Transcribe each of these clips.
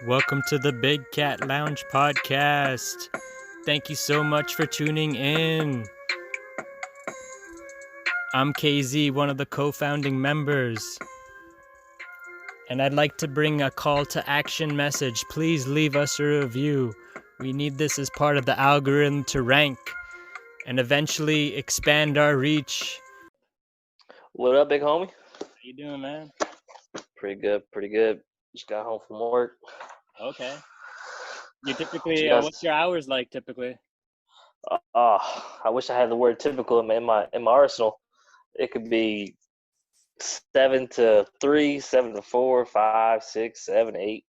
Welcome to the Big Cat Lounge podcast. Thank you so much for tuning in. I'm KZ, one of the co-founding members. And I'd like to bring a call to action message. Please leave us a review. We need this as part of the algorithm to rank and eventually expand our reach. What up, big homie? How you doing, man? Pretty good. Just got home from work. Okay. You typically, Just, what's your hours like typically? I wish I had the word typical in my arsenal. It could be 7 to 3, 7 to 4, 5, 6, 7, 8.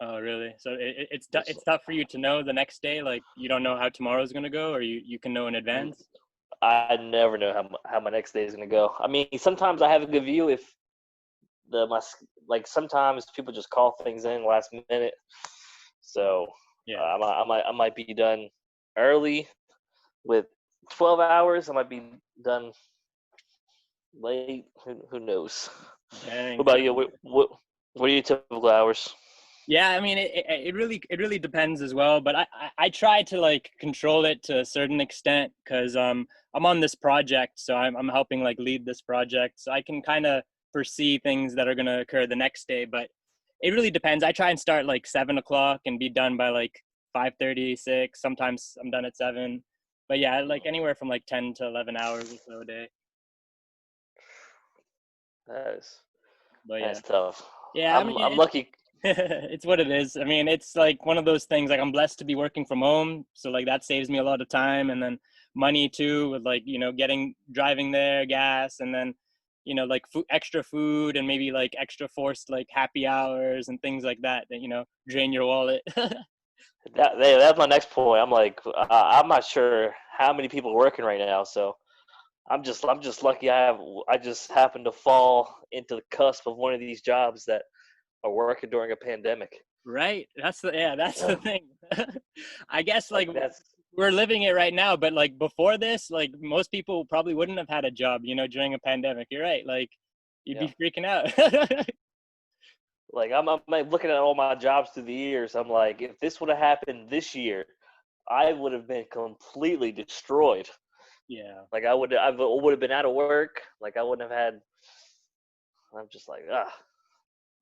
Oh, really? So it's tough for you to know the next day? Like, you don't know how tomorrow's going to go, or you can know in advance? I never know how my next day is gonna go. I mean, sometimes I have a good view if sometimes people just call things in last minute. So Yeah. I might be done early with 12 hours. I might be done late. Who knows? Dang. What about you? What are your typical hours? Yeah, I mean, it really depends as well, but I try to like control it to a certain extent because I'm on this project, so I'm helping like lead this project, so I can kind of foresee things that are gonna occur the next day. But it really depends. I try and start like 7 o'clock and be done by like 5:30, 6. Sometimes I'm done at 7. But yeah, like anywhere from like 10 to 11 hours or so a day. But yeah, That's tough. yeah. I mean, I'm lucky. it's what it is. I mean, it's like one of those things, like I'm blessed to be working from home. So like that saves me a lot of time and then money too with like, driving there, gas, and then, like extra food and maybe like extra forced like happy hours and things like that, drain your wallet. That's my next point. I'm like, I'm not sure how many people are working right now, so I'm just lucky. I just happen to fall into the cusp of one of these jobs that are working during a pandemic. Right. That's the thing. I guess like that's we're living it right now, but like before this, like most people probably wouldn't have had a job, during a pandemic. You're right. Like you'd be freaking out. like I'm like looking at all my jobs through the years. I'm like, if this would have happened this year, I would have been completely destroyed. Yeah. Like I would have been out of work. Like I wouldn't have had. I'm just like, ah.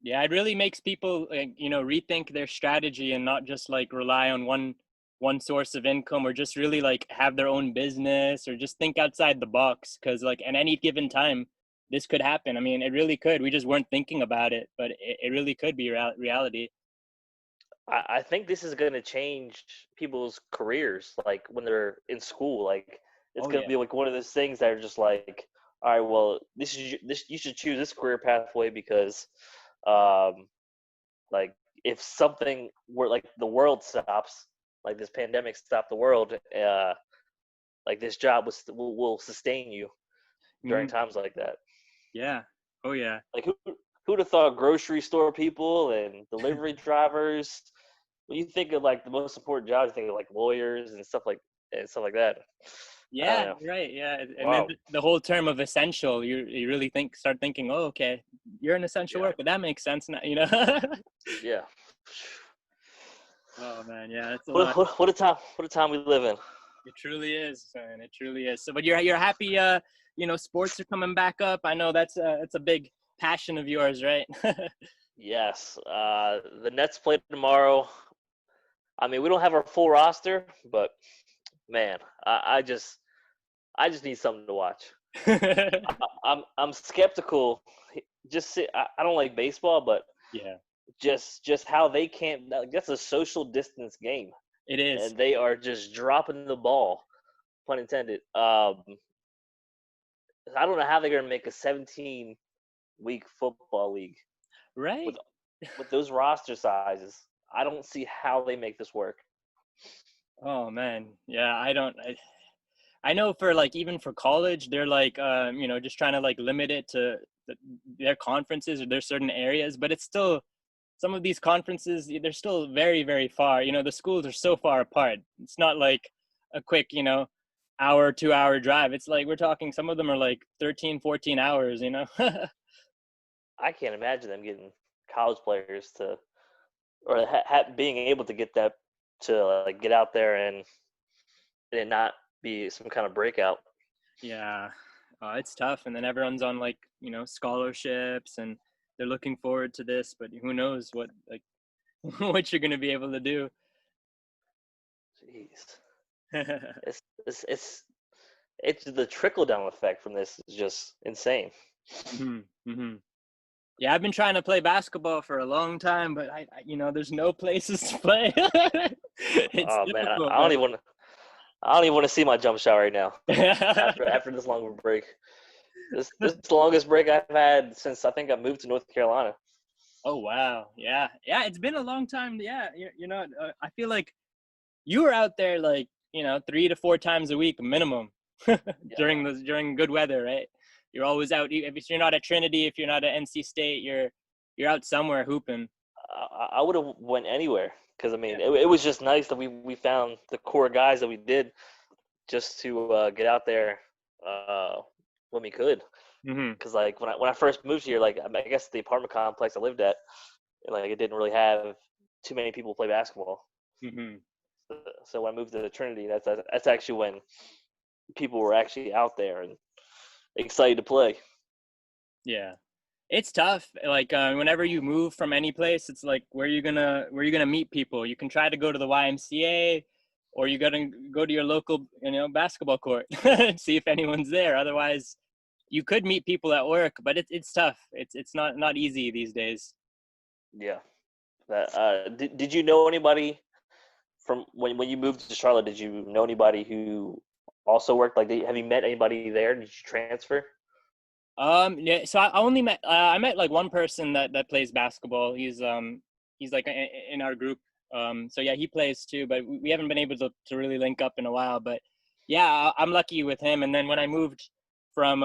Yeah, it really makes people like, rethink their strategy and not just like rely on one source of income, or just really like have their own business, or just think outside the box, because like at any given time this could happen. I mean, it really could. We just weren't thinking about it, but it really could be reality. I think this is going to change people's careers, like when they're in school. Like it's Oh going to yeah. be like one of those things that are just like, all right, well, this you should choose this career pathway because, um, like if something were like the world stops, like this pandemic stopped the world, like this job will sustain you during Mm, times like that. yeah. Oh yeah. Like who'd have thought grocery store people and delivery drivers? When you think of like the most important jobs, you think of like lawyers and stuff like that. I don't Yeah, know. right. Yeah. And then Wow. the whole term of essential, you really start thinking, oh, okay, you're an essential Yeah. worker. That makes sense now, Yeah. Oh man, yeah, that's a lot. What a time! What a time we live in. It truly is, man. It truly is. So, but you're happy. Sports are coming back up. I know that's a big passion of yours, right? Yes. The Nets play tomorrow. I mean, we don't have our full roster, but man, I just need something to watch. I'm skeptical. I don't like baseball, but Yeah, just how they can't. Like, that's a social distance game, it is. and they are just dropping the ball, pun intended. I don't know how they're gonna make a 17-week football league with Right. those roster sizes. I don't see how they make this work. Oh man, yeah. I know for like even for college, they're like just trying to like limit it to their conferences or their certain areas, but it's still some of these conferences, they're still very, very far. The schools are so far apart. It's not like a quick, hour, 2 hour drive. It's like we're talking, some of them are like 13, 14 hours. I can't imagine them getting college players to or being able to get that to like get out there and it not be some kind of breakout. Yeah, it's tough. And then everyone's on like, scholarships, and they're looking forward to this, but who knows what like what you're gonna be able to do. Jeez, it's it's it's it's the trickle down effect from this is just insane. hmm hmm Yeah, I've been trying to play basketball for a long time, but there's no places to play. It's Oh man, difficult, I man. don't even I don't even want to see my jump shot right now. After this long of a break, this is the longest break I've had since I think I moved to North Carolina. Oh wow, yeah, yeah. It's been a long time. Yeah, I feel like you were out there like 3 to 4 times a week minimum Yeah, during good weather, right? You're always out. If you're not at Trinity, if you're not at NC State, you're out somewhere hooping. I would have went anywhere because I Yeah. mean it was just nice that we found the core guys that we did just to get out there uh, when we could. hmm Because like when I first moved here, like I guess the apartment complex I lived at, like it didn't really have too many people play basketball. hmm So when I moved to Trinity, that's actually when people were actually out there and excited to play. Yeah. It's tough. Like whenever you move from any place, it's like where you gonna meet people. You can try to go to the YMCA, or you gotta go to your local basketball court and see if anyone's there. Otherwise, you could meet people at work, but it's tough. It's not easy these days. Yeah. Did you know anybody from when you moved to Charlotte? Did you know anybody who also worked? Like, have you met anybody there? Did you transfer? Yeah. So I only met I met like one person that plays basketball. He's like in our group. So yeah, he plays too, but we haven't been able to really link up in a while. But yeah, I'm lucky with him. And then when I moved from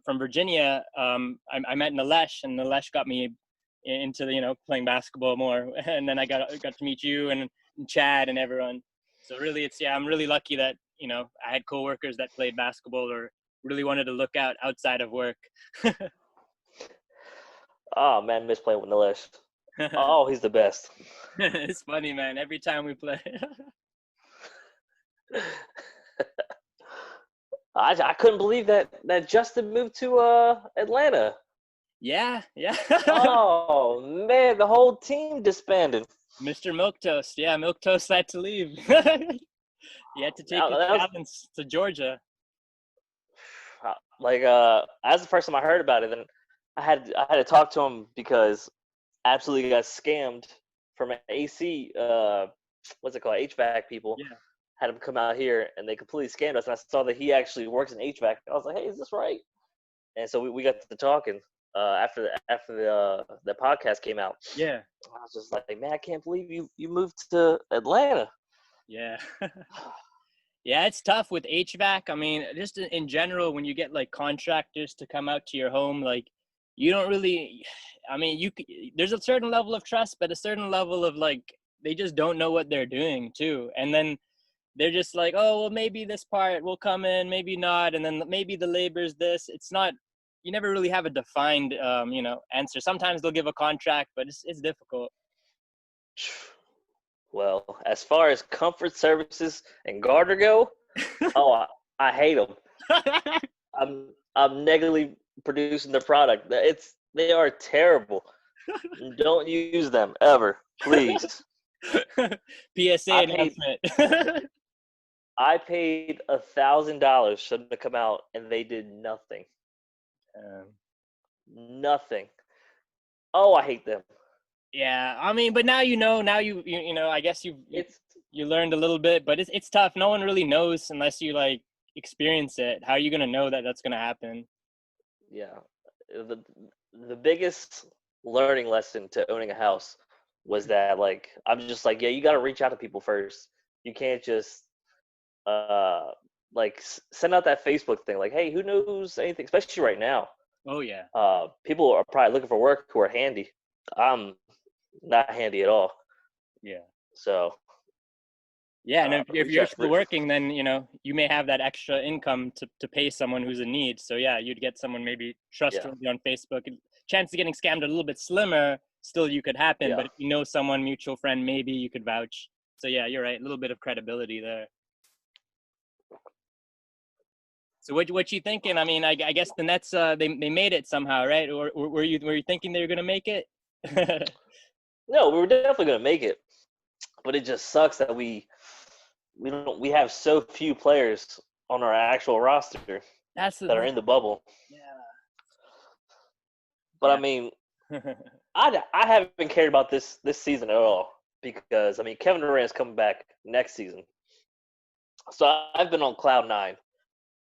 from Virginia, I met Nilesh, and Nilesh got me into the playing basketball more. And then I got to meet you and Chad and everyone. So really, I'm really lucky that I had coworkers that played basketball or really wanted to look outside of work. Oh man, miss playing with Nilesh. Oh, he's the best. It's funny, man. Every time we play. I couldn't believe that Justin moved to Atlanta. Yeah, yeah. Oh man, the whole team disbanded. Mr. Milquetoast. Yeah, Milquetoast had to leave. He had to take his That was talents to Georgia. like as the first time I heard about it, then I had to talk to him because absolutely got scammed from AC what's it called, HVAC people. Yeah. Had him come out here and they completely scammed us. And I saw that he actually works in HVAC. I was like, hey, is this right? And so we got to talking after the podcast came out. Yeah. I was just like, man, I can't believe you moved to Atlanta. Yeah. Yeah, it's tough with HVAC. I mean, just in general, when you get like contractors to come out to your home, like you don't really, I mean, there's a certain level of trust, but a certain level of like, they just don't know what they're doing too. And then they're just like, oh, well, maybe this part will come in, maybe not. And then maybe the labor's this. It's not, you never really have a defined, answer. Sometimes they'll give a contract, but it's difficult. Well, as far as comfort services and Gardner go, oh, I hate them. I'm negatively producing the product. They are terrible. Don't use them ever, please. PSA I paid announcement. I paid $1,000 for them to come out, and they did nothing. Um, Nothing. Oh, I hate them. yeah, I mean, but now now I guess It's you learned a little bit, but it's tough. No one really knows unless you like experience it. How are you gonna know that that's gonna happen? yeah. The biggest learning lesson to owning a house was that like I'm just like, yeah, you got to reach out to people first. You can't just uh send out that Facebook thing like, hey, who knows anything, especially right now. Oh yeah, People are probably looking for work who are handy. I'm not handy at all. yeah, So yeah. And if reach you're out. still working, then you may have that extra income to pay someone who's in need. So yeah, you'd get someone maybe Yeah, trustworthy on Facebook. Chance of getting scammed a little bit slimmer, still you could happen. Yeah. But if you know someone, mutual friend, maybe you could vouch. So yeah, you're right. A little bit of credibility there. So what you thinking? I mean, I guess the Nets they made it somehow, right? Or were you thinking they were gonna make it? No, we were definitely gonna make it, but it just sucks that we have so few players on our actual roster That's that are in the bubble. But Yeah. I mean, I haven't cared about this season at all because I mean Kevin Durant's coming back next season, so I've been on cloud nine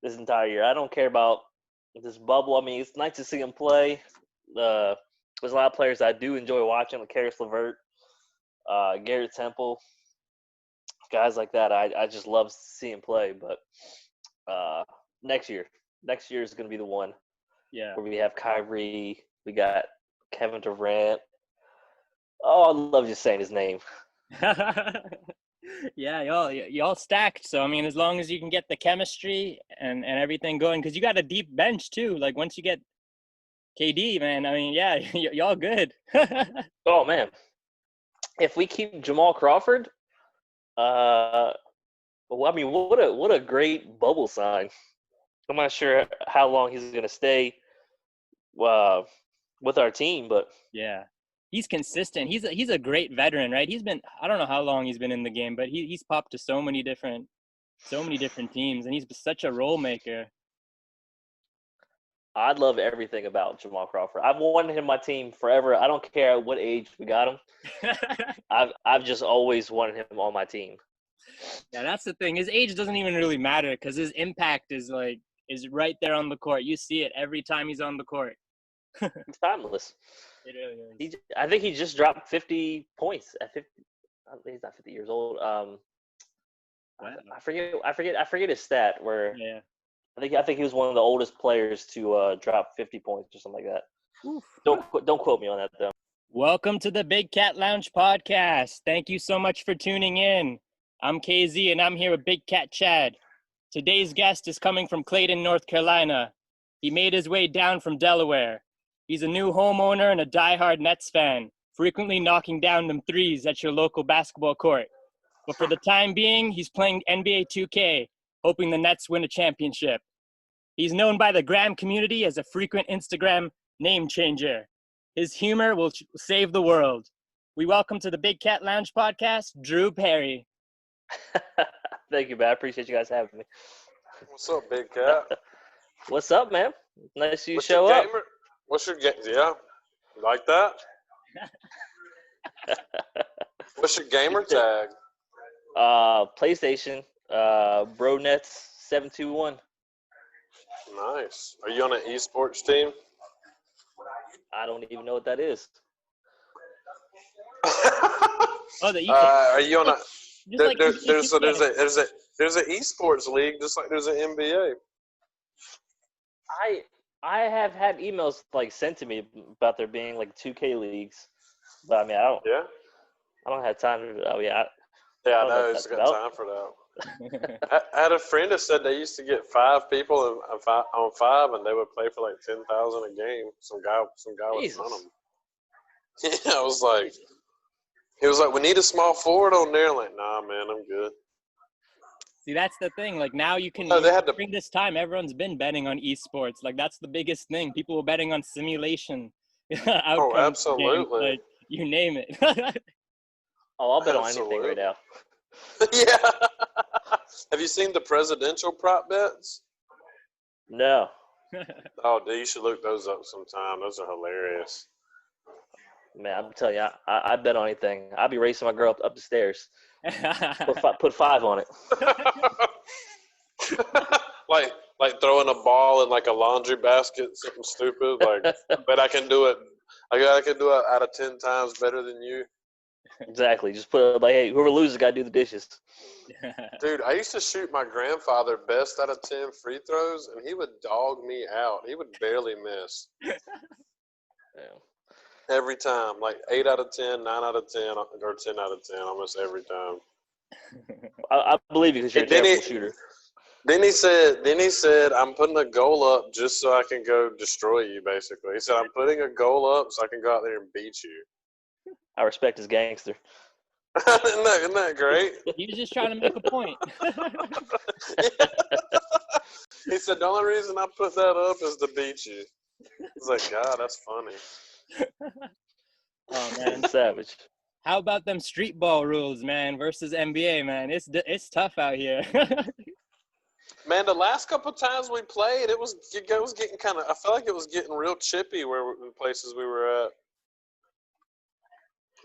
this entire year. I don't care about this bubble. I mean, it's nice to see him play. There's a lot of players I do enjoy watching, like Karis LeVert, Garrett Temple, guys like that. I just love seeing play. But next year is going to be the one Yeah. where we have Kyrie, we got Kevin Durant. Oh, I love just saying his name. Yeah, y'all stacked. So I mean, as long as you can get the chemistry and everything going, because you got a deep bench too. Like once you get KD, man, I mean, yeah, y'all good. Oh man, if we keep Jamal Crawford, well, I mean, what a great bubble sign. I'm not sure how long he's going to stay with our team, but Yeah, he's consistent. He's a great veteran, right? He's been, I don't know how long he's been in the game, but he's popped to so many different teams, and he's such a role maker. I love everything about Jamal Crawford. I've wanted him on my team forever. I don't care at what age we got him. I've just always wanted him on my team. Yeah, that's the thing. His age doesn't even really matter because his impact is right there on the court. You see it every time he's on the court. It's timeless. It really is. I think he just dropped 50 points at 50. I think he's not 50 years old. I forget his stat. Where Yeah. I think he was one of the oldest players to drop 50 points or something like that. Oof. Don't quote me on that though. Welcome to the Big Cat Lounge podcast. Thank you so much for tuning in. I'm KZ and I'm here with Big Cat Chad. Today's guest is coming from Clayton, North Carolina. He made his way down from Delaware. He's a new homeowner and a diehard Nets fan, frequently knocking down them threes at your local basketball court. But for the time being, he's playing NBA 2K, hoping the Nets win a championship. He's known by the Gram community as a frequent Instagram name changer. His humor will save the world. We welcome to the Big Cat Lounge podcast, Drew Perry. Thank you, man. I appreciate you guys having me. What's up, Big Cat? What's up, man? Nice you show up. What's your game? Yeah, you like that? What's your gamer tag? PlayStation, BroNets721. Nice. Are you on an esports team? I don't even know what that is. Oh, the are you on a? Just There's an esports league just like there's an NBA. I have had emails like sent to me about there being like 2K leagues, but I mean I don't have time to. Oh yeah. I know it's got time for that. I had a friend that said they used to get 5 people on 5, and they would play for like 10,000 a game. Some guy would run them. Yeah, he was like, we need a small forward on there. I'm like, nah, man, I'm good. See, that's the thing. Like now you can bring this time. Everyone's been betting on esports. Like that's the biggest thing. People were betting on simulation. Oh, absolutely. Games, like, you name it. Oh, I'll bet on anything right now. Yeah. Have you seen the presidential prop bets? No. Oh, dude, you should look those up sometime. Those are hilarious. Man, I'm telling you, I bet on anything. I'll be racing my girl up the stairs. Put 5 on it. like throwing a ball in like a laundry basket, something stupid. Like, but I can do it. I can do it out of 10 times better than you. Exactly. Just put like, hey, whoever loses got to do the dishes. Dude, I used to shoot my grandfather best out of 10 free throws, and he would dog me out. He would barely miss. Yeah. Every time, like 8 out of 10, 9 out of 10, or 10 out of 10, almost every time. I believe you because you're a terrible shooter. Then he said, I'm putting a goal up just so I can go destroy you, basically. He said, I'm putting a goal up so I can go out there and beat you. I respect his gangster. Isn't that great? He was just trying to make a point. He said the only reason I put that up is to beat you. I was like, God, that's funny. Oh man, Savage. how about them street ball rules, man, versus NBA, man? It's tough out here. Man, the last couple times we played, it was getting kind of. I felt like it was getting real chippy the places we were at.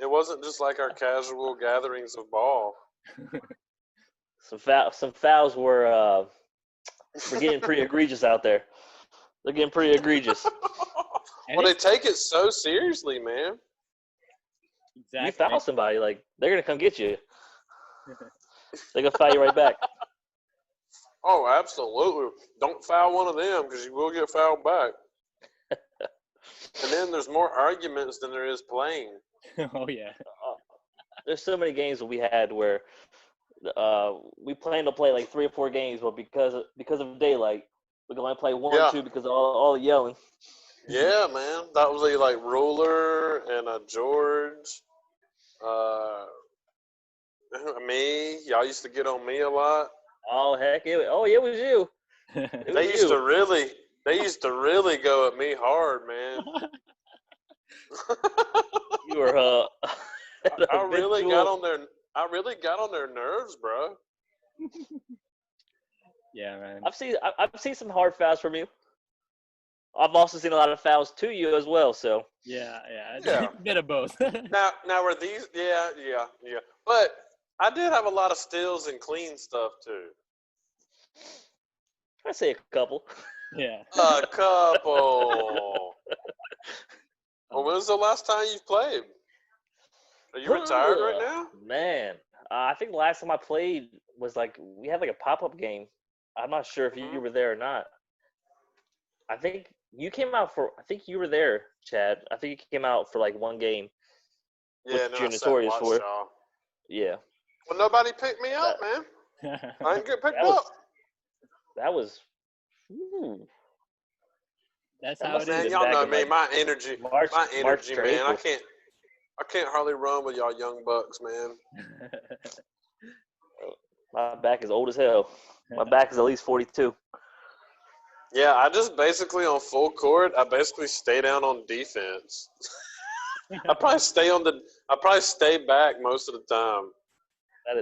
It wasn't just like our casual gatherings of ball. Some fouls were getting pretty egregious out there. They're getting pretty egregious. Well, they take it so seriously, man. Exactly. You foul somebody, like, they're gonna come get you. They're gonna foul you right back. Oh, absolutely. Don't foul one of them because you will get fouled back. And then there's more arguments than there is playing. Oh yeah. There's so many games that we had where we planned to play like 3 or 4 games, but because of daylight, we can only play 1 or 2 because of all the yelling. Yeah, man. That was like Ruler and George. Me. Y'all used to get on me a lot. Oh heck! It was you. They used to really go at me hard, man. You were I really got on their nerves, bro. Yeah, man. Oh, I've seen some hard fouls from you. I've also seen a lot of fouls to you as well. So Yeah. A bit of both. Now were these? Yeah. But I did have a lot of steals and clean stuff too. I say a couple. Yeah. A couple. Well, when was the last time you played? Are you retired right now? Man, I think the last time I played was we had like a pop-up game. I'm not sure if you were there or not. I think you came out I think you were there, Chad. I think you came out for like 1 game. Yeah, which you're notorious for. Y'all. Yeah. Well, nobody picked me up, man. I didn't get picked up. That was. That's how it Man, is. y'all know me. My energy, March man. I can't hardly run with y'all young bucks, man. My back is old as hell. My back is at least 42. Yeah, I just basically on full court. I basically stay down on defense. I probably stay back most of the time.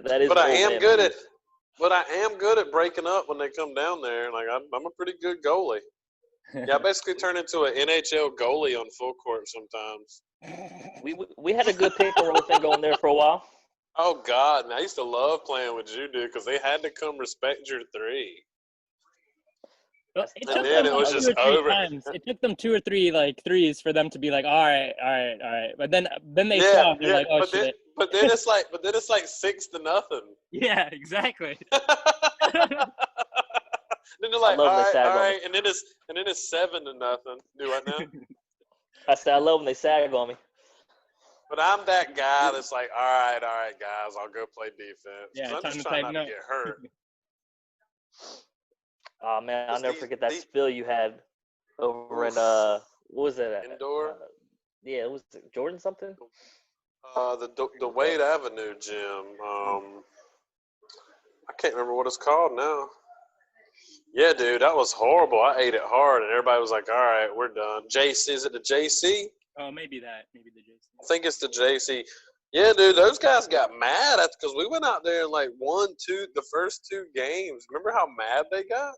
That is. But I am good at breaking up when they come down there. Like I'm a pretty good goalie. Yeah, I basically turn into an NHL goalie on full court sometimes. We had a good pick and roll thing going there for a while. Oh God, and I used to love playing with you, dude, because they had to come respect your 3. It took them 2 or 3 threes for them to be like, all right. But then they saw and they're like, oh shit. But then it's like 6-0. Yeah, exactly. Then they're like, all right, and then it's 7-0. Do what now? I said I love when they sag on me. But I'm that guy that's like, all right, guys, I'll go play defense. Yeah, I'm just trying not to get hurt. Oh man, I'll never forget that spill you had over in what was that? Indoor. Yeah, it was Jordan something. The Wade Avenue gym. I can't remember what it's called now. Yeah, dude, that was horrible. I ate it hard, and everybody was like, all right, we're done. JC, is it the JC? Oh, maybe the JC. I think it's the JC. Yeah, dude, those guys got mad because we went out there and won the first 2 games. Remember how mad they got?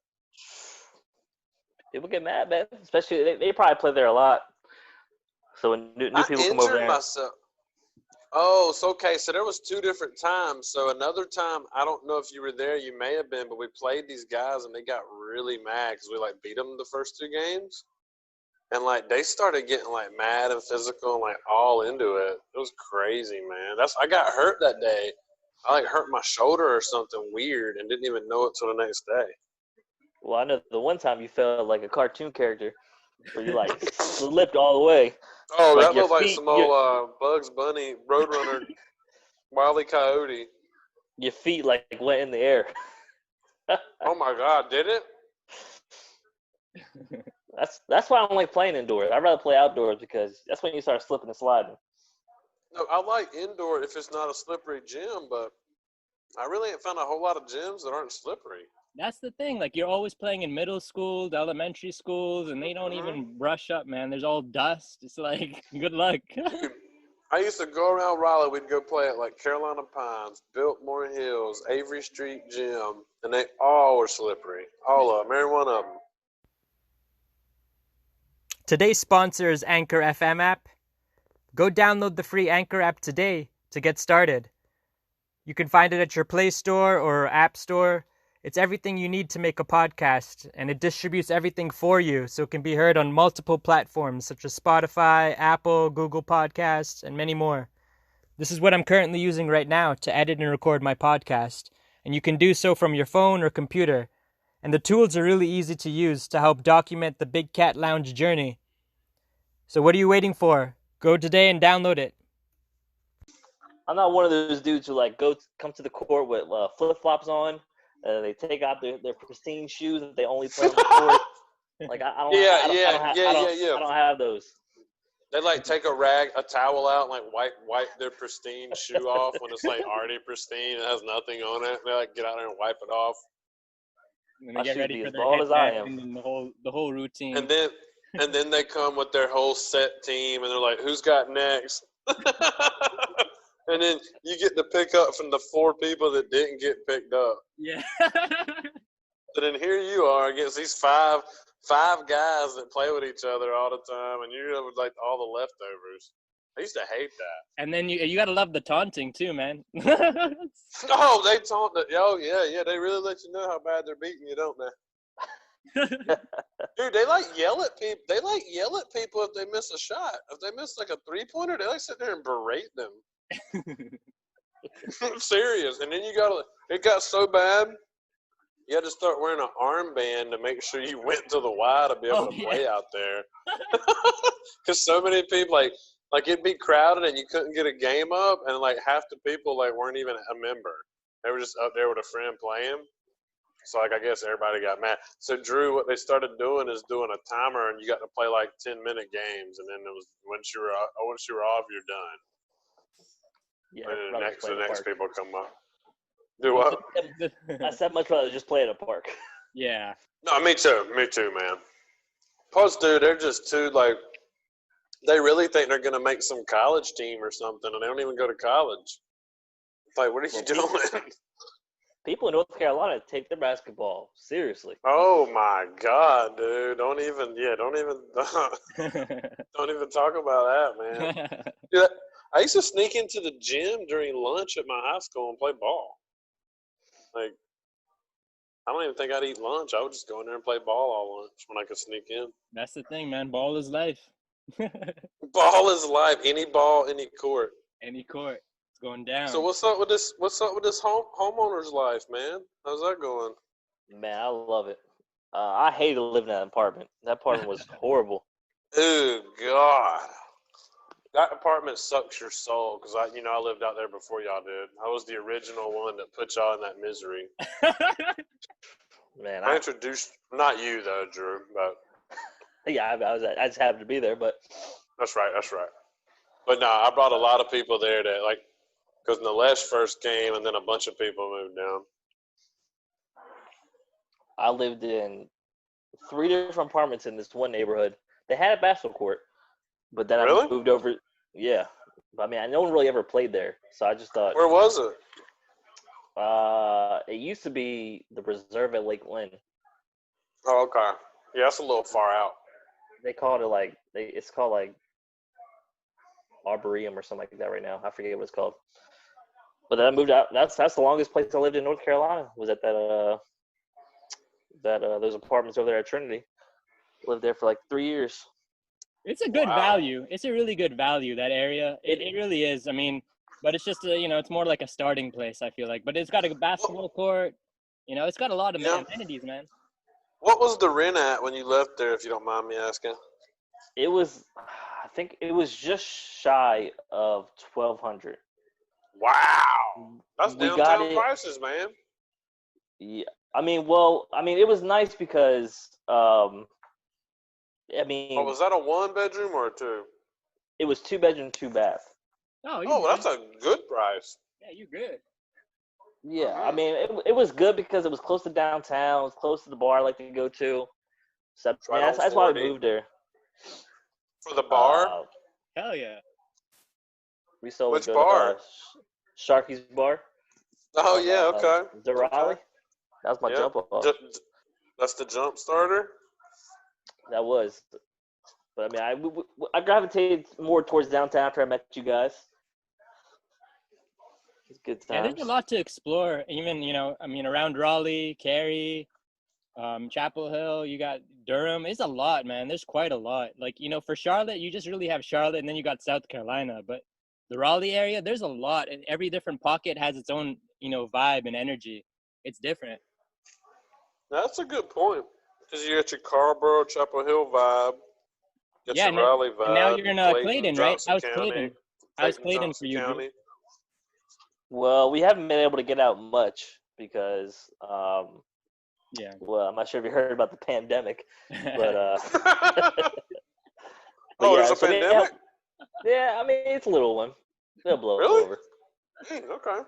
People get mad, man. Especially they probably play there a lot. So when new people come over there. Myself. Oh, so okay. So there was 2 different times. So another time, I don't know if you were there. You may have been, but we played these guys and they got really mad because we beat them the first 2 games, and they started getting mad and physical and all into it. It was crazy, man. I got hurt that day. I hurt my shoulder or something weird and didn't even know it till the next day. Well, I know the one time you felt like a cartoon character where you slipped all the way. Oh, that looked like some old Bugs Bunny, Roadrunner, Wile E. Coyote. Your feet went in the air. Oh my God, did it? That's why I don't like playing indoors. I'd rather play outdoors because that's when you start slipping and sliding. No, I like indoor if it's not a slippery gym, but I really ain't found a whole lot of gyms that aren't slippery. That's the thing. Like, you're always playing in middle schools, elementary schools, and they don't even brush up, man. There's all dust. It's like, good luck. Dude, I used to go around Raleigh. We'd go play at like Carolina Pines, Biltmore Hills, Avery Street Gym, and they all were slippery. All of them, every one of them. Today's sponsor is Anchor FM app. Go download the free Anchor app today to get started. You can find it at your Play Store or App Store. It's everything you need to make a podcast, and it distributes everything for you so it can be heard on multiple platforms such as Spotify, Apple, Google Podcasts, and many more. This is what I'm currently using right now to edit and record my podcast, and you can do so from your phone or computer. And the tools are really easy to use to help document the Big Cat Lounge journey. So what are you waiting for? Go today and download it. I'm not one of those dudes who like come to the court with flip-flops on. They take out their pristine shoes that they only play on the court. Like I don't have those. They like take a towel out and like wipe their pristine shoe off when it's like already pristine and has nothing on it. They like get out there and wipe it off. And they get ready for their headband and the whole routine. And then they come with their whole set team and they're like, "Who's got next?" And then you get to pick up from the 4 people that didn't get picked up. Yeah. So then here you are against these five guys that play with each other all the time, and you're with like all the leftovers. I used to hate that. And then you got to love the taunting too, man. Oh, they taunt it. Oh, yeah. They really let you know how bad they're beating you, don't they? Dude, they like yell at people. They like yell at people if they miss a shot. If they miss like a 3-pointer, they like sit there and berate them. I'm serious. And then it got so bad, you had to start wearing an armband to make sure you went to the Y to be able to play out there. Because so many people, like it'd be crowded and you couldn't get a game up, and like half the people like weren't even a member. They were just up there with a friend playing. So like I guess everybody got mad. So Drew, what they started doing is doing a timer, and you got to play like 10-minute games, and then it was once you were off, you're done. Yeah, and the next people come up. Do what? I said much rather just play at a park. Yeah. No, me too, man. Plus, dude, they're just too like. They really think they're gonna make some college team or something, and they don't even go to college. It's like, what are you doing? People in North Carolina take their basketball seriously. Oh my God, dude! Don't even talk about that, man. Dude, I used to sneak into the gym during lunch at my high school and play ball. Like, I don't even think I'd eat lunch. I would just go in there and play ball all lunch when I could sneak in. That's the thing, man. Ball is life. Ball is life. Any ball, any court. Any court. It's going down. So what's up with this homeowner's life, man? How's that going? Man, I love it. I hated living in that apartment. That apartment was horrible. Oh God. That apartment sucks your soul because I lived out there before y'all did. I was the original one that put y'all in that misery. Man, I introduced not you though, Drew, but yeah, I just happened to be there, but that's right. But no, I brought a lot of people there that like because Nilesh first came and then a bunch of people moved down. I lived in 3 different apartments in this one neighborhood. They had a basketball court. But then I moved over. Yeah. But, I mean, no one really ever played there. So I just thought. Where was it? It used to be the reserve at Lake Lynn. Oh, okay. Yeah, that's a little far out. They called it it's called like Arboretum or something like that right now. I forget what it's called. But then I moved out. That's the longest place I lived in North Carolina was at those apartments over there at Trinity. Lived there for like 3 years. It's a good value. It's a really good value, that area. It really is. I mean, but it's just, it's more like a starting place, I feel like. But it's got a basketball court. It's got a lot of amenities, man. What was the rent at when you left there, if you don't mind me asking? I think it was just shy of $1,200. Wow. That's downtown prices, man. Yeah. I mean, it was nice because was that a 1-bedroom or a 2? It was 2-bedroom, 2-bath. Oh, Oh, that's a good price. yeah, you're good. Yeah, I mean, it was good because it was close to downtown. It was close to the bar I like to go to. So It's right on that's why we 40. moved there. For the bar? Hell yeah. We used to always Which go bar? to Sharky's bar. Oh, on, yeah, okay. Raleigh. Okay. That was my Yep. jump off. That's the jump starter? That was. But I mean, I gravitated more towards downtown after I met you guys. It's good Yeah, times. there's a lot to explore. Even, I mean, around Raleigh, Cary, Chapel Hill, you got Durham. It's a lot, man. There's quite a lot. Like, for Charlotte, you just really have Charlotte, and then you got South Carolina. But the Raleigh area, there's a lot, and every different pocket has its own, vibe and energy. It's different. That's a good point. Because you got your Carrboro, Chapel Hill vibe. Got Yeah, your Raleigh vibe. and now you're in Clayton, right? Johnson How's County. Clayton? How's Clayton Johnson for you, Drew? County. Well, we haven't been able to get out much because, Yeah. well, I'm not sure if you heard about the pandemic, but Oh, yeah, there's a so pandemic? yeah, I mean, it's a little one. They'll blow Really? over. Dang, okay.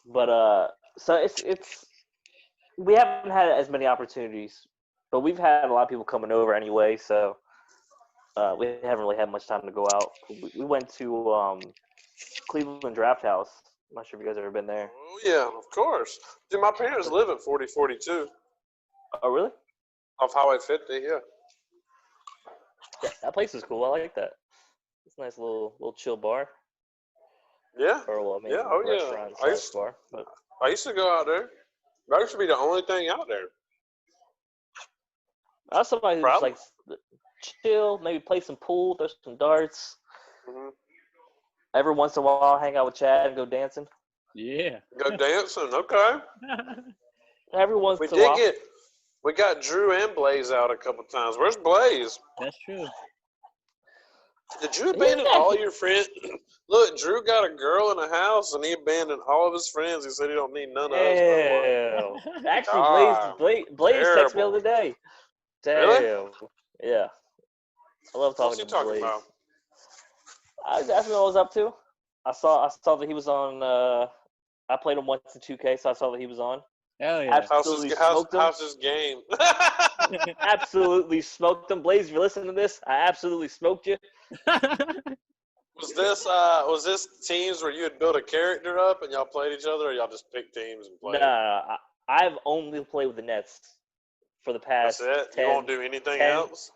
But so it's we haven't had as many opportunities, but we've had a lot of people coming over anyway, so we haven't really had much time to go out. We went to Cleveland Draft House. I'm not sure if you guys have ever been there. Oh, yeah, of course. Dude, my parents live at 4042 Oh, really? off Highway 50, yeah. Yeah, that place is cool. I like that. It's a nice little chill bar. Yeah. Or well, I mean, Yeah, oh, yeah. restaurant bar. But I used to go out there. That used to be the only thing out there. I was somebody who just Probably. likes to chill, maybe play some pool, throw some darts. Mm-hmm. Every once in a while, hang out with Chad and go dancing. Yeah. Go dancing, okay. Every once in a while. We got Drew and Blaze out a couple times. Where's Blaze? That's true. Did you abandon all your friends? Look, Drew got a girl in the house, and he abandoned all of his friends. He said he don't need none of us no more. Actually, Blaze texted me the other day. Damn. Really? Yeah. I love What's talking he to talking Blaze. about? I was asking what I was up to. I saw that he was on. I played him once in 2K, so I saw that he was on. Hell yeah. How's his game? Absolutely smoked him. Blaze, if you're listening to this, I absolutely smoked you. Was this teams where you had built a character up and y'all played each other, or y'all just picked teams and played? No, I've only played with the Nets for the past. That's it. 10, you won't do anything else.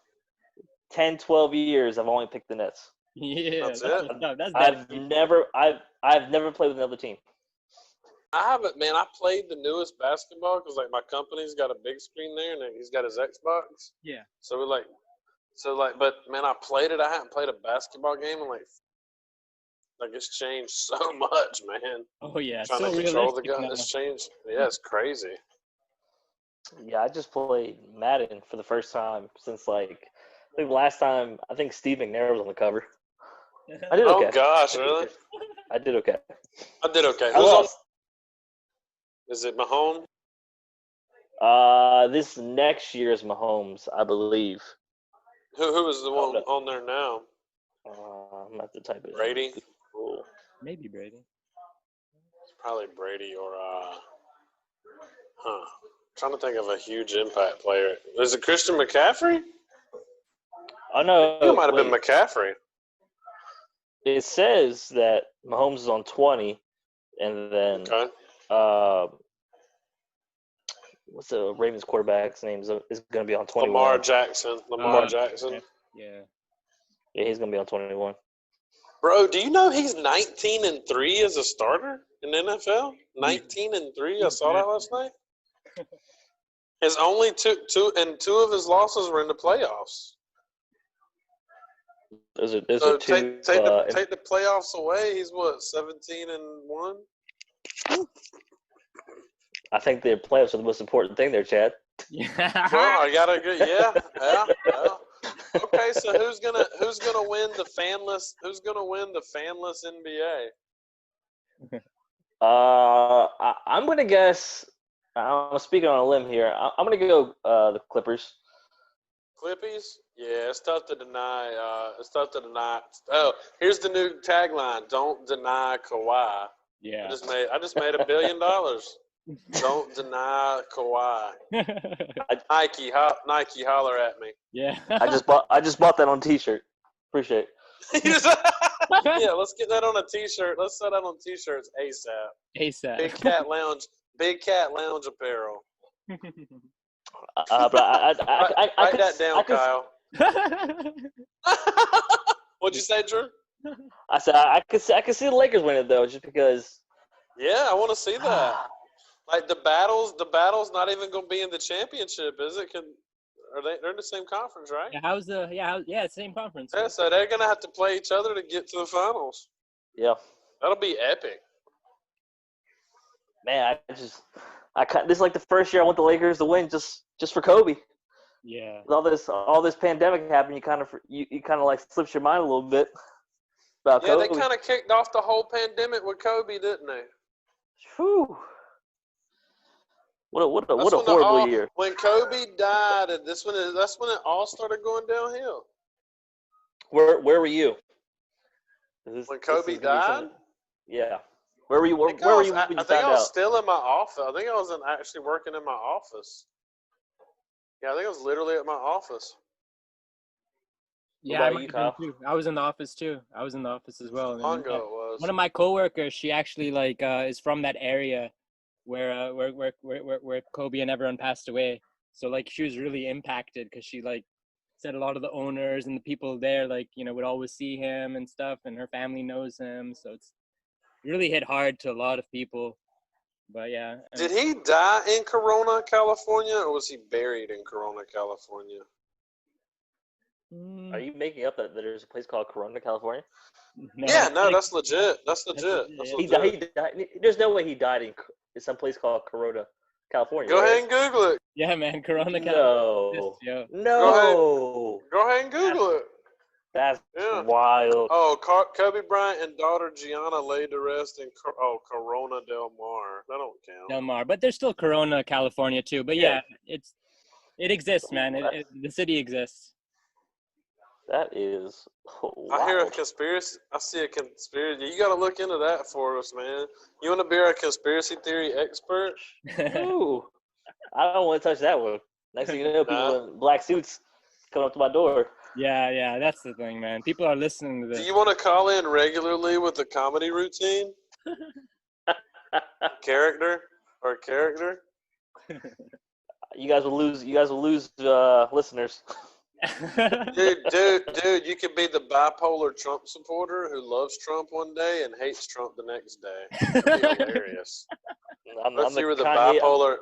10, 12 years. I've only picked the Nets. Yeah. That's it. That's I've never played with another team. I haven't, man. I played the newest basketball because like my company's got a big screen there, and he's got his Xbox. Yeah. So but man, I played it. I haven't played a basketball game in like it's changed so much, man. Oh yeah. Trying So to control the realistic gun, now. it's changed. Yeah, it's crazy. Yeah, I just played Madden for the first time since I think last time I think Steve McNair was on the cover. I did okay. Oh gosh, really? I did okay. I did okay. I lost. Is it Mahomes? This next year is Mahomes, I believe. Who is the one on there now? I'm gonna have to type it. Brady. Cool. Maybe Brady. It's probably Brady or trying to think of a huge impact player. Is it Christian McCaffrey? Oh no, It might have been McCaffrey. It says that Mahomes is on 20, and then what's the Ravens quarterback's name is going to be on 21. Lamar Jackson. Jackson. Yeah. Yeah, he's going to be on 21. Bro, do you know he's 19-3 as a starter in the NFL? 19-3. I saw that last night. His only two of his losses were in the playoffs. So take the playoffs away. He's what, 17-1? I think the playoffs are the most important thing there, Chad. Yeah. Well, I gotta agree. Yeah. Okay, so who's gonna win the fanless? Who's gonna win the fanless NBA? I'm gonna guess. I'm speaking on a limb here. I'm gonna go the Clippers. Clippies? Yeah, it's tough to deny. It's tough to deny. Oh, here's the new tagline: "Don't deny Kawhi." Yeah. I just made $1 billion. Don't deny Kawhi. Nike, holler at me. Yeah. I just bought that on T-shirt. Appreciate it. Yeah, let's get that on a T-shirt. Let's sell that on T-shirts ASAP. ASAP. Big Cat Lounge apparel. But Write that down, Kyle. What'd you say, Drew? I said I could see the Lakers winning though, just because. Yeah, I want to see that. Like the battle's not even going to be in the championship, is it? They're in the same conference, right? Yeah, same conference. Yeah, so they're going to have to play each other to get to the finals. Yeah. That'll be epic. Man, this is like the first year I want the Lakers to win just for Kobe. Yeah. With all this pandemic happened, you kind of like slips your mind a little bit about Kobe. Yeah, they kind of kicked off the whole pandemic with Kobe, didn't they? Whew. What a horrible year. When Kobe died, that's when it all started going downhill. Where were you? When Kobe died? Yeah. Where were you? Where were you when you I think found I was out? still in my office. I think I was actually working in my office. Yeah, I think I was literally at my office. Yeah, I was in the office too. I was in the office as well. Long ago it was. One of my coworkers, she actually is from that area where Kobe and everyone passed away. So like she was really impacted because she said a lot of the owners and the people there would always see him and stuff, and her family knows him. So it's really hit hard to a lot of people. But yeah. Did he die in Corona, California, or was he buried in Corona, California? Are you making up that there's a place called Corona, California? No, yeah, no, that's legit. That's legit. He died. There's no way he died in some place called Corona, California. Go ahead and Google it. Yeah, man, Corona, California. No. Go ahead and Google it. That's wild. Oh, Kobe Bryant and daughter Gianna laid to rest in Corona Del Mar. That don't count. Del Mar, but there's still Corona, California too. But yeah, it exists, man. The city exists. That is. I hear a conspiracy. I see a conspiracy. You got to look into that for us, man. You want to be our conspiracy theory expert? Ooh, I don't want to touch that one. Next thing you know, people in black suits coming up to my door. Yeah, that's the thing, man. People are listening to this. Do you want to call in regularly with a comedy routine? Character? You guys will lose listeners. Dude, you could be the bipolar Trump supporter who loves Trump one day and hates Trump the next day. That'd be hilarious. You were the bipolar.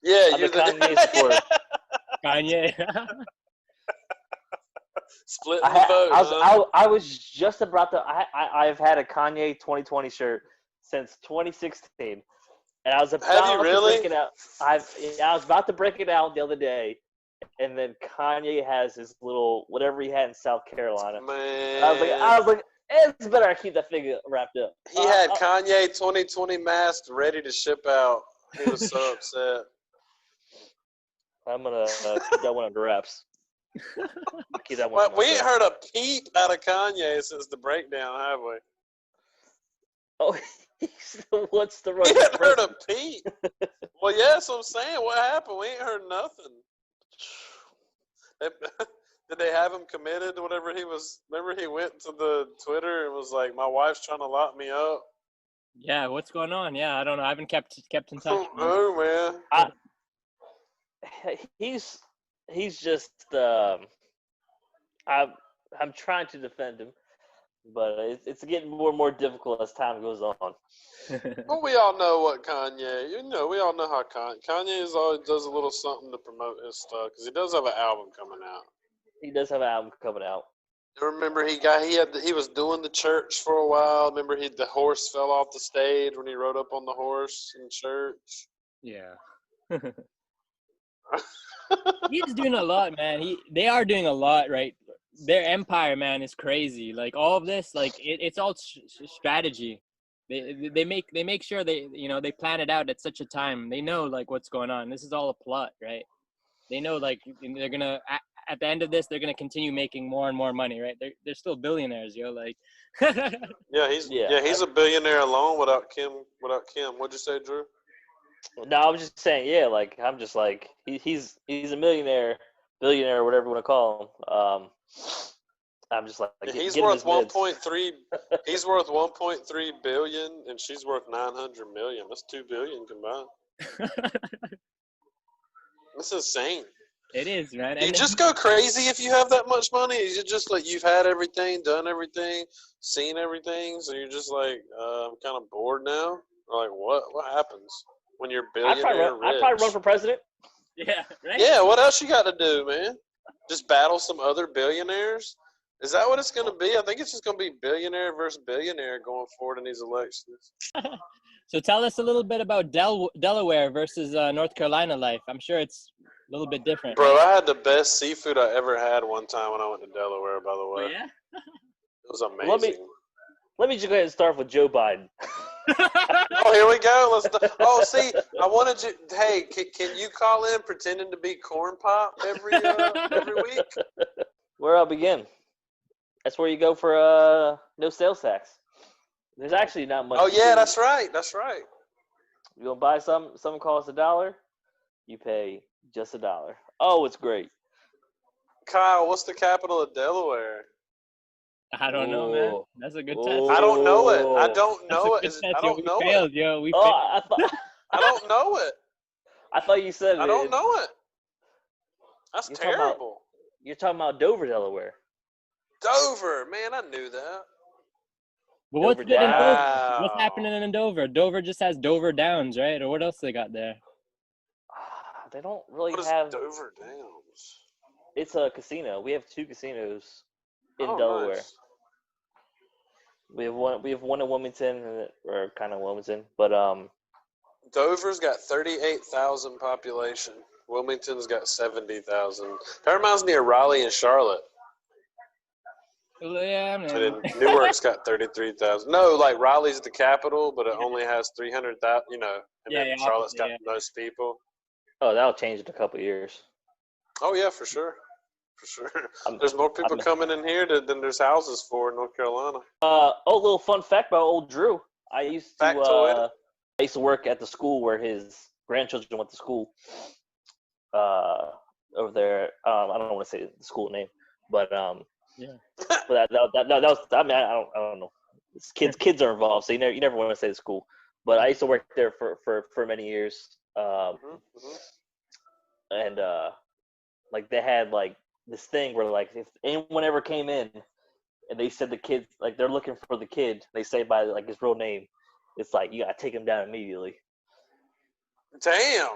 Yeah, you're the Kanye supporter. Kanye. Splitting the vote. I was just about to. I've had a Kanye 2020 shirt since 2016, and I was about to break it out. I was about to break it out the other day, and then Kanye has his little whatever he had in South Carolina. Man, I was like, it's better I keep that thing wrapped up. He had Kanye 2020 mask ready to ship out. He was so upset. I'm gonna keep that one under wraps. We ain't heard a peep out of Kanye since the breakdown, have we? Oh, what's the right? We haven't heard a peep. Well, yeah, that's what I'm saying. What happened? We ain't heard nothing. Did they have him committed to whatever he was? Remember he went to the Twitter and was like, my wife's trying to lock me up. Yeah, what's going on? Yeah, I don't know. I haven't kept in touch. Oh, man. He's just I'm trying to defend him, but it's getting more and more difficult as time goes on. Well, we all know what Kanye. We all know how Kanye always does a little something to promote his stuff because he does have an album coming out. He does have an album coming out. Remember he was doing the church for a while. Remember the horse fell off the stage when he rode up on the horse in church. Yeah. He's doing a lot, man. They are doing a lot, right? Their empire, man, is crazy. Like all of this, it's all strategy. They make sure they plan it out at such a time. They know what's going on. This is all a plot, right? They know they're gonna at the end of this, they're gonna continue making more and more money, right? They're still billionaires, yo. Like, he's a billionaire alone without Kim. What'd you say, Drew? No, I was just saying, yeah. Like I'm just like he's a millionaire, billionaire, whatever you want to call him. I'm just like he's worth 1.3. He's worth 1.3 billion, and she's worth 900 million. That's 2 billion combined. That's insane. It is, man. You just go crazy if you have that much money. You just like you've had everything, done everything, seen everything, so you're just like, I'm kind of bored now. Or like, what happens when you're billionaire rich? I'd probably run for president. Yeah, right. Yeah, what else you got to do, man? Just battle some other billionaires? Is that what it's going to be? I think it's just going to be billionaire versus billionaire going forward in these elections. So tell us a little bit about Delaware versus North Carolina life. I'm sure it's a little bit different. Bro, I had the best seafood I ever had one time when I went to Delaware, by the way. Oh, yeah? It was amazing. Let me just go ahead and start with Joe Biden. Oh, here we go. See, I wanted you. Hey, can you call in pretending to be Corn Pop every week? Where I'll begin. That's where you go for no sales tax. There's actually not much. Oh yeah, that's right. That's right. You gonna buy something costs $1, you pay just $1. Oh, it's great. Kyle, what's the capital of Delaware? I don't know, man. That's a good test. I don't know it. I don't know it. I don't know it. Yo. We failed. I don't know it. I thought you said it. I don't know it. That's terrible. You're talking about Dover, Delaware. Dover, man, I knew that. But what's good in Dover? What's happening in Dover? Dover just has Dover Downs, right? Or what else they got there? They don't really what have. What is Dover Downs? It's a casino. We have 2 casinos in Delaware. Nice. We have one in Wilmington, or kind of Wilmington, but Dover's got 38,000 population. Wilmington's got 70,000. That reminds me of Raleigh and Charlotte. Yeah, man. And then Newark's got 33,000. No, like Raleigh's the capital, but it only has 300,000. And then Charlotte's got most people. Oh, that'll change in a couple of years. Oh yeah, for sure. There's more people coming in here than there's houses for in North Carolina. Little fun fact about old Drew. I used to work at the school where his grandchildren went to school. Over there, I don't want to say the school name, but yeah. But that was. I mean, I don't know. Kids are involved, so you never want to say the school. But I used to work there for many years. And like they had like this thing where like if anyone ever came in and they said the kid, like they're looking for the kid, they say by like his real name, it's like you gotta take him down immediately. Damn.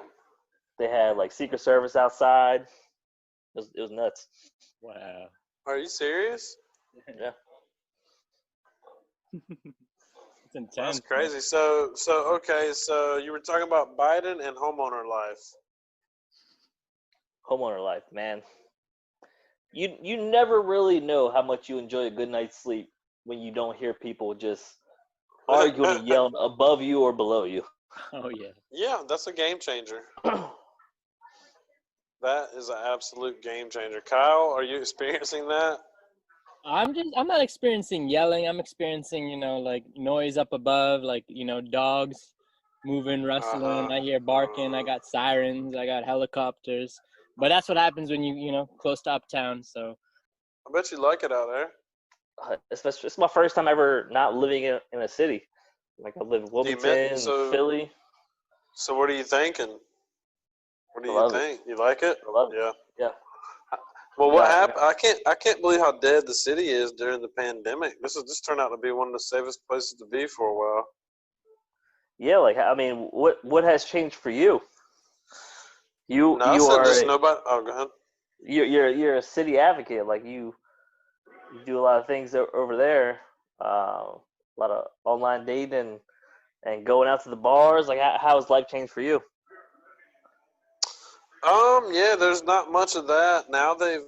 They had like Secret Service outside. It was nuts. Wow. Are you serious? Yeah. It's intense. That's crazy. So you were talking about Biden and homeowner life. Homeowner life, man. You never really know how much you enjoy a good night's sleep when you don't hear people just arguing and yelling above you or below you. Oh yeah. Yeah, that's a game changer. That is an absolute game changer. Kyle, are you experiencing that? I'm not experiencing yelling. I'm experiencing, like noise up above, like, dogs moving, rustling. I hear barking. I got sirens. I got helicopters. But that's what happens when you close to uptown. So I bet you like it out there. It's my first time ever not living in a city. Like I live in Wilmington, Philly. So what are you thinking? What do you think? You like it? I love it. Yeah. Well, what happened? I can't believe how dead the city is during the pandemic. This turned out to be one of the safest places to be for a while. Yeah, like I mean, what has changed for you? You are nobody. Oh, go ahead. You're a city advocate. Like you do a lot of things over there. A lot of online dating and going out to the bars. Like how has life changed for you? Yeah, there's not much of that. Now they've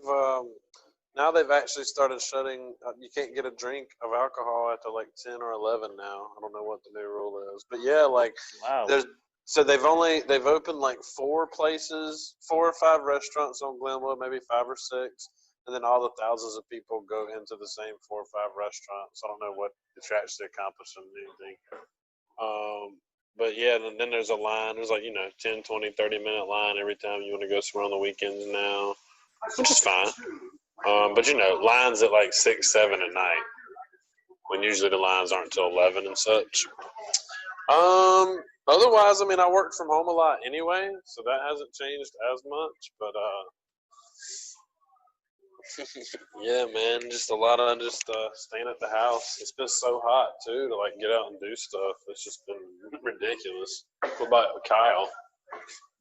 actually started shutting. You can't get a drink of alcohol after like 10 or 11 now. I don't know what the new rule is, but yeah, like wow. So they've opened like 4 places, 4 or 5 restaurants on Glenwood, maybe 5 or 6, and then all the thousands of people go into the same 4 or 5 restaurants. I don't know what it's actually accomplishing anything. But yeah, and then there's a line. There's like 10, 20, 30-minute line every time you want to go somewhere on the weekends now, which is fine. But lines at like 6, 7 at night, when usually the lines aren't until 11 and such. Otherwise, I mean, I work from home a lot anyway, so that hasn't changed as much. But yeah, man, just a lot of staying at the house. It's been so hot too to like get out and do stuff. It's just been ridiculous. What about Kyle?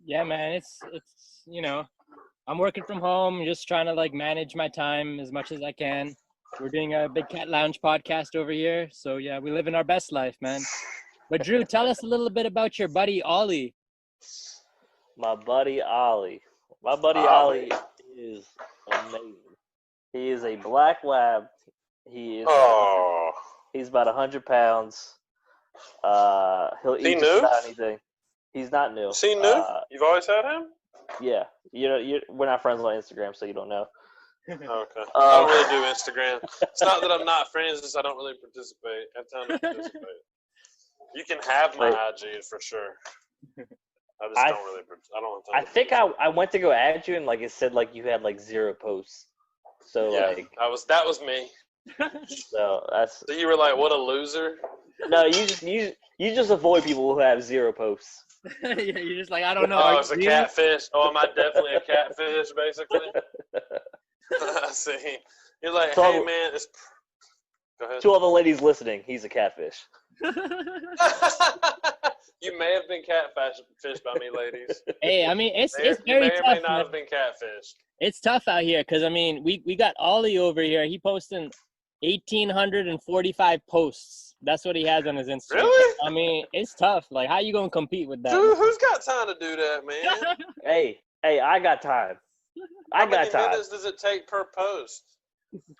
Yeah, man, it's I'm working from home, just trying to like manage my time as much as I can. We're doing a Big Cat Lounge podcast over here, so yeah, we live in our best life, man. But Drew, tell us a little bit about your buddy Ollie. My buddy Ollie. My buddy Ollie is amazing. He is a black lab. He is. He's about 100 pounds. He'll eat just about anything. He's not new. Is he new? You've always had him? Yeah. We're not friends on Instagram, so you don't know. Okay. I don't really do Instagram. It's not that I'm not friends, it's just I don't really participate. I have time to participate. You can have my IG for sure. I just don't really. I don't. I think I went to go add you and like it said like you had like 0 posts. So yeah, like that was me. So that's. So you were like, what a loser. No, you just avoid people who have 0 posts. Yeah, you're just like, I don't know. Oh, it's a catfish. Oh, am I definitely a catfish? Basically. I see. You're like, hey man, it's. Go ahead. To all the ladies listening, he's a catfish. You may have been catfished by me, ladies. Hey, I mean, it's very tough. You may or may not have been catfished. It's tough out here because, I mean, we got Ollie over here. He posting 1,845 posts. That's what he has on his Instagram. Really? I mean, it's tough. Like, how you going to compete with that? Dude, who's got time to do that, man? Hey, I got time. How many minutes does it take per post?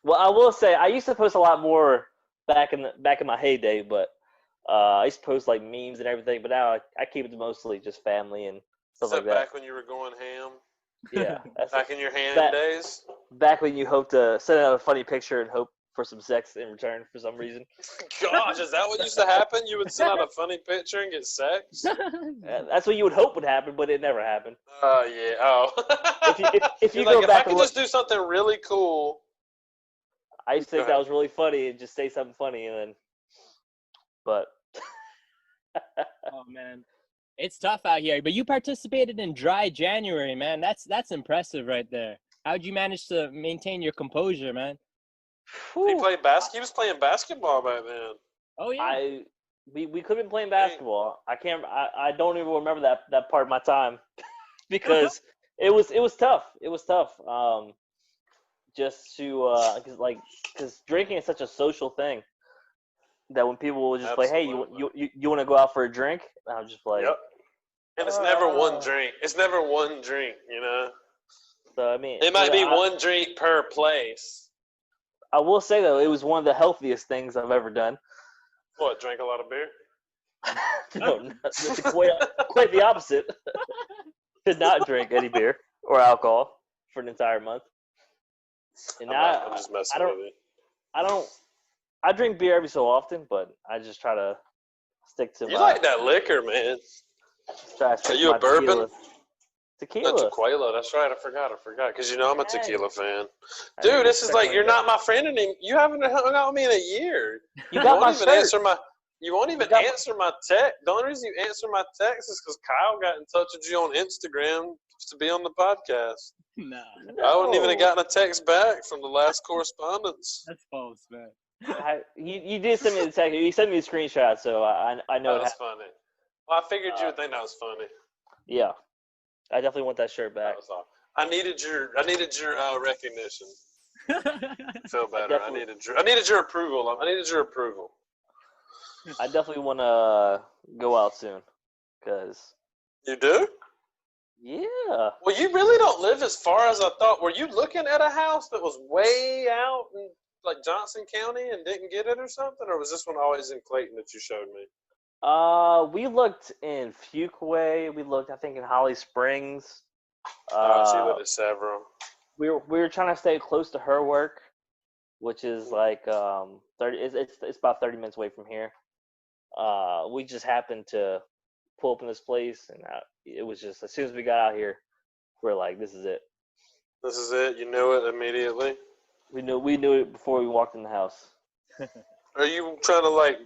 Well, I will say I used to post a lot more back in my heyday, but I used to post like memes and everything. But now I keep it to mostly just family and stuff like that. Back when you were going ham? Yeah. Back in your ham days? Back when you hope to send out a funny picture and hope for some sex in return for some reason. Gosh, is that what used to happen? You would send out a funny picture and get sex? That's what you would hope would happen, but it never happened. Oh, yeah. Oh. If you go back if I could just do something really cool. I used to think that was really funny and just say something funny and then, but. Oh, man. It's tough out here, but you participated in Dry January, man. That's impressive right there. How'd you manage to maintain your composure, man? He played basketball. He was playing basketball back then. Oh yeah. We could have been playing basketball. I don't even remember that part of my time because it was tough. It was tough. Just to because drinking is such a social thing that when people will just like, hey, you want to go out for a drink? And I'm just like, yep. And it's never one drink. It's never one drink, you know. So I mean, it might be one drink per place. I will say though, it was one of the healthiest things I've ever done. What? Drank a lot of beer? No, it's quite the opposite. Did not drink any beer or alcohol for an entire month. And I'm just messing with you. I drink beer every so often, but I just try to stick to. You like that liquor, man? Are you a bourbon? Tequila. Tequila. That's right. I forgot. Because I'm a tequila fan. Dude, this is like you're not my friend anymore. You haven't hung out with me in a year. You won't even answer my text. The only reason you answer my text is because Kyle got in touch with you on Instagram to be on the podcast. No. I wouldn't even have gotten a text back from the last correspondence. That's false, man. You did send me the text. You sent me a screenshot, so I know. That was funny. Well, I figured you would think that was funny. Yeah, I definitely want that shirt back. That was all. I needed your recognition. Feel better. I needed your approval. I definitely want to go out soon, cause. You do? Yeah. Well, you really don't live as far as I thought. Were you looking at a house that was way out in like Johnson County and didn't get it or something, or was this one always in Clayton that you showed me? We looked in Fuquay. We looked, I think, in Holly Springs. She lived at several. We were trying to stay close to her work, which is like 30. It's about 30 minutes away from here. We just happened to pull up in this place, and it was just as soon as we got out here, we're like, this is it. This is it. You knew it immediately. We knew it before we walked in the house. Are you trying to like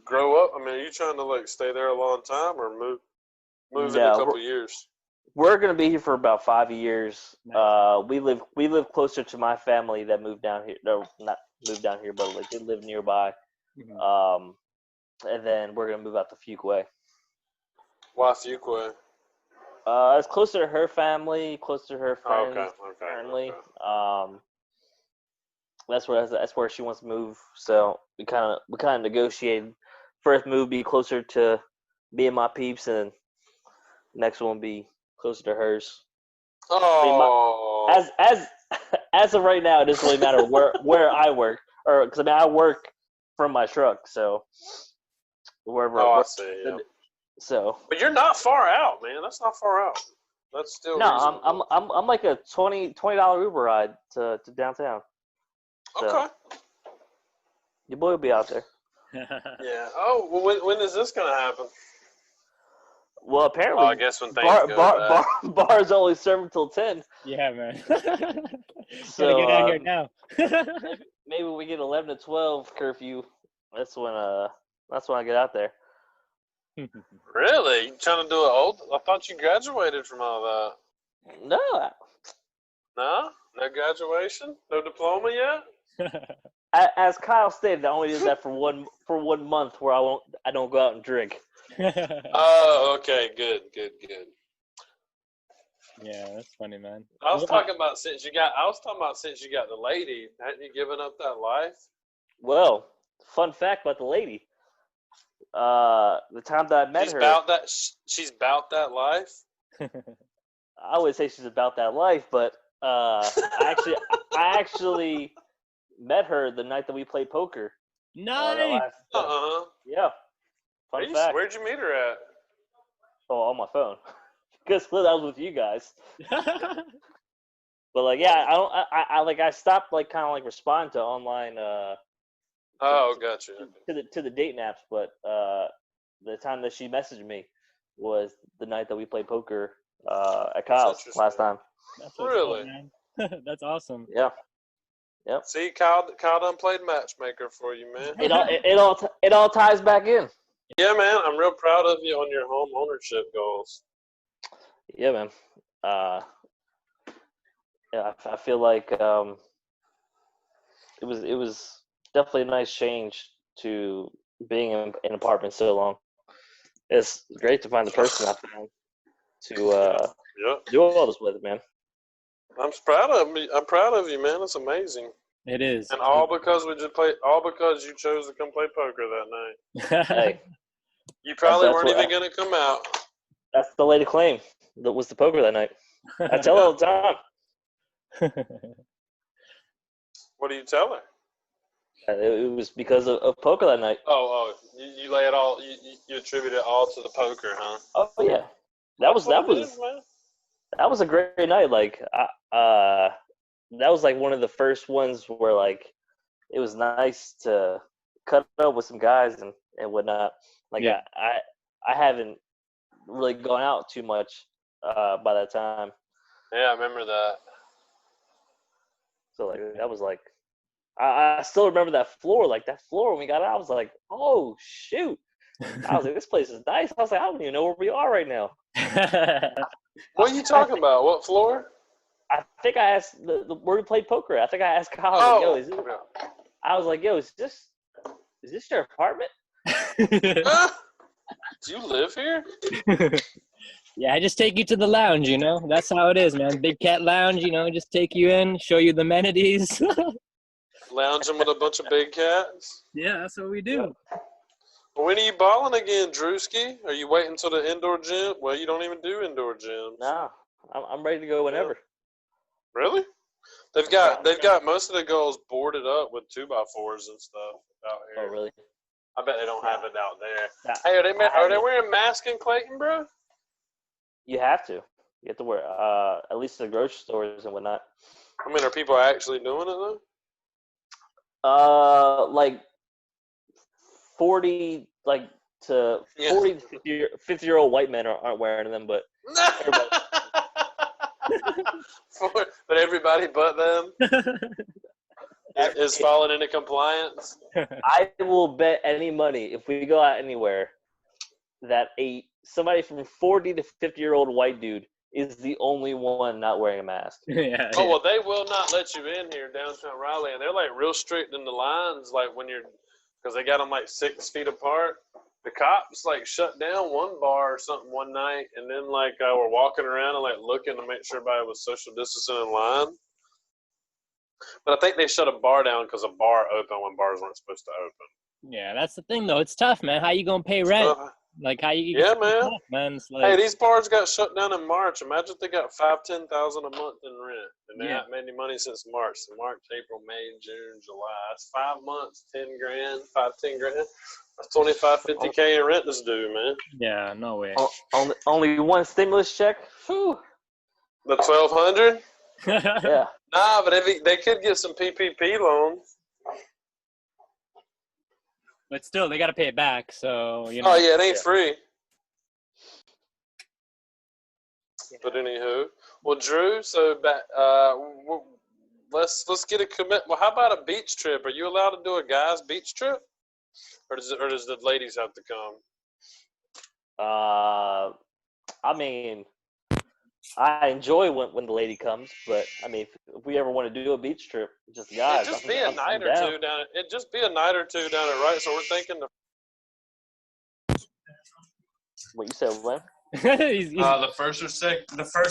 grow up? I mean, are you trying to like stay there a long time or move in a couple years? We're gonna be here for about 5 years. Nice. We live closer to my family that moved down here. No, not moved down here, but like they live nearby. Mm-hmm. And then we're gonna move out to Fuquay. Why Fuquay? It's closer to her family, closer to her friends. Apparently. Okay. That's where she wants to move. So we kind of negotiated. First move be closer to me and my peeps, and next one be closer to hers. Oh. I mean, as of right now, it doesn't really matter where I work, or because I mean I work from my truck, so wherever. Oh, I see. Yeah. So. But you're not far out, man. That's not far out. That's still. No, reasonable. I'm like a $20 Uber ride to downtown. So, okay. Your boy will be out there. Yeah. Oh, well, when is this gonna happen? Well, apparently. I guess when things go back. Bars only serve until 10. Yeah, man. So gotta get out here now. maybe we get 11 to 12 curfew. That's when I get out there. Really? You trying to do it old? I thought you graduated from all that. No. No? No graduation? No diploma yet? As Kyle stated, I only did that for 1 month where I don't go out and drink. Oh, okay, good. Yeah, that's funny, man. I was talking about since you got the lady. Hadn't you given up that life? Well, fun fact about the lady. The time that I met her, she's about that life. I would say she's about that life, but I actually met her the night that we played poker. Nice. Yeah. Fun fact. Where'd you meet her at? Oh, on my phone. Because I was with you guys. But like, yeah, I stopped like kind of like responding to online. Gotcha. To the dating apps, but the time that she messaged me was the night that we played poker at Kyle's last time. That's really? Cool, man. That's awesome. Yeah. Yep. See, Kyle done played matchmaker for you, man. It all ties back in. Yeah, man. I'm real proud of you on your home ownership goals. Yeah, man. Yeah, I feel like it was definitely a nice change to being in an apartment so long. It's great to find the person I found to do all this with, man. I'm proud of you, man. It's amazing. It is. And all because you chose to come play poker that night. Hey, you probably weren't even going to come out. That's the lady claim. That was the poker that night. I tell her all the time. What do you tell her? It was because of poker that night. You lay it all. You attribute it all to the poker, huh? Oh yeah, that was a great night. Like, that was like one of the first ones where like it was nice to cut up with some guys and whatnot. Like, yeah. I haven't really gone out too much by that time. Yeah, I remember that. So like that was like. I still remember that floor. Like that floor when we got out, I was like, "Oh shoot!" I was like, "This place is nice." I was like, "I don't even know where we are right now." What are you talking about? What floor? I think I asked where we played poker. I think I asked Kyle. I was like, "Yo, is this your apartment?" Do you live here? Yeah, I just take you to the lounge. You know, that's how it is, man. Big Cat Lounge. You know, just take you in, show you the amenities. Lounging with a bunch of big cats? Yeah, that's what we do. When are you balling again, Drewski? Are you waiting until the indoor gym? Well, you don't even do indoor gyms. No, I'm ready to go whenever. Really? They've got most of the goals boarded up with 2x4s and stuff out here. Oh, really? I bet they don't have it out there. Nah, Hey, are they wearing masks in Clayton, bro? You have to. You have to wear, at least the grocery stores and whatnot. I mean, are people actually doing it though? Like 40, to 40 to 50-year-old white men aren't wearing them, but everybody. But everybody but them is falling into compliance. I will bet any money if we go out anywhere that somebody from 40 to 50-year-old white dude is the only one not wearing a mask. Yeah. Oh, well, they will not let you in here downtown Raleigh, and they're like real strict in the lines, like because they got them like 6 feet apart. The cops like shut down one bar or something one night, and then we're walking around and like looking to make sure everybody was social distancing in line. But I think they shut a bar down because a bar opened when bars weren't supposed to open. Yeah, that's the thing though. It's tough, man. How you gonna pay rent? Like how you? Yeah, man. Off, man. It's like, hey, these bars got shut down in March. Imagine if they got $5,000-$10,000 a month in rent, and they haven't made any money since March. So March, April, May, June, July. That's 5 months, 10 grand, 10 grand. That's 25, 50K in rent is due, man. Yeah, no way. Only one stimulus check. Whew. The 1,200. Yeah. Nah, but they could get some PPP loans. But still, they got to pay it back. So you know. Oh yeah, it ain't free. But anywho, well, Drew, so let's get a commit. Well, how about a beach trip? Are you allowed to do a guys' beach trip, or does the ladies have to come? I mean, I enjoy when the lady comes, but I mean, if we ever want to do a beach trip, just guys. It'd just be a night or two down. It'd just be a night or two down at Right. So we're thinking. What you said, when? The first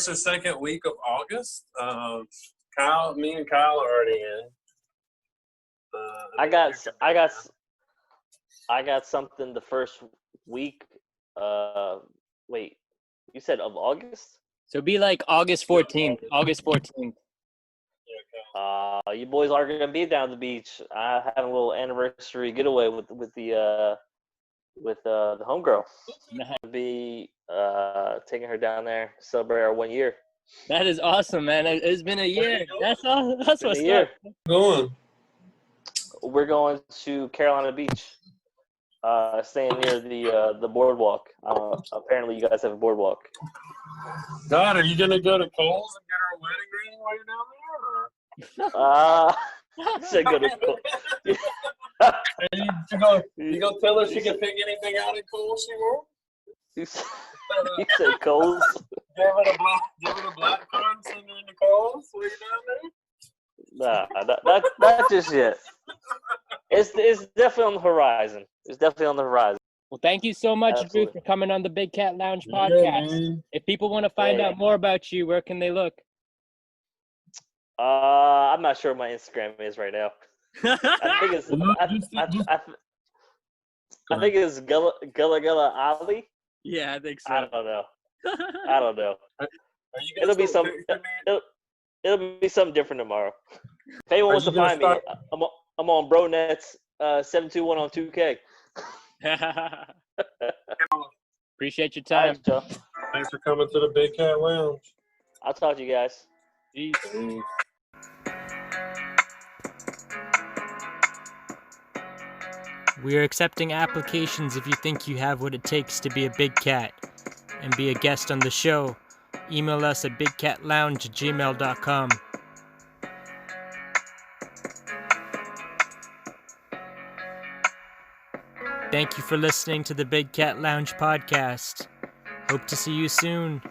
or second week of August. Me and Kyle are already in. I got something the first week. Wait, you said of August? So it'd be like August 14th. August 14th. You boys are gonna be down at the beach. I have a little anniversary getaway with the homegirl. Be taking her down there to celebrate our 1 year. That is awesome, man. It's been a year. That's all. That's what's up. Going. We're going to Carolina Beach. Staying near the boardwalk. Apparently, you guys have a boardwalk. God, are you gonna go to Kohl's and get her a wedding ring while you're down there? Said go to Kohl's. You gonna tell her she can pick anything out at Kohl's she wants? You said Kohl's. Give it a black card and send her into Kohl's while you're down there? Nah, not just yet. It's definitely on the horizon. It's definitely on the horizon. Well, thank you so much, Drew, for coming on the Big Cat Lounge podcast. If people want to find out more about you, where can they look? I'm not sure what my Instagram is right now. I think it's Gullah Ali. Yeah, I think so. I don't know. It'll be some. It'll be something different tomorrow. If anyone wants to find me, I'm on BroNets 721 on 2K. Appreciate your time. Right, Joe. Thanks for coming to the Big Cat Lounge. I'll talk to you guys. Peace. We are accepting applications if you think you have what it takes to be a big cat and be a guest on the show. Email us at bigcatlounge@gmail.com. Thank you for listening to the Big Cat Lounge podcast. Hope to see you soon.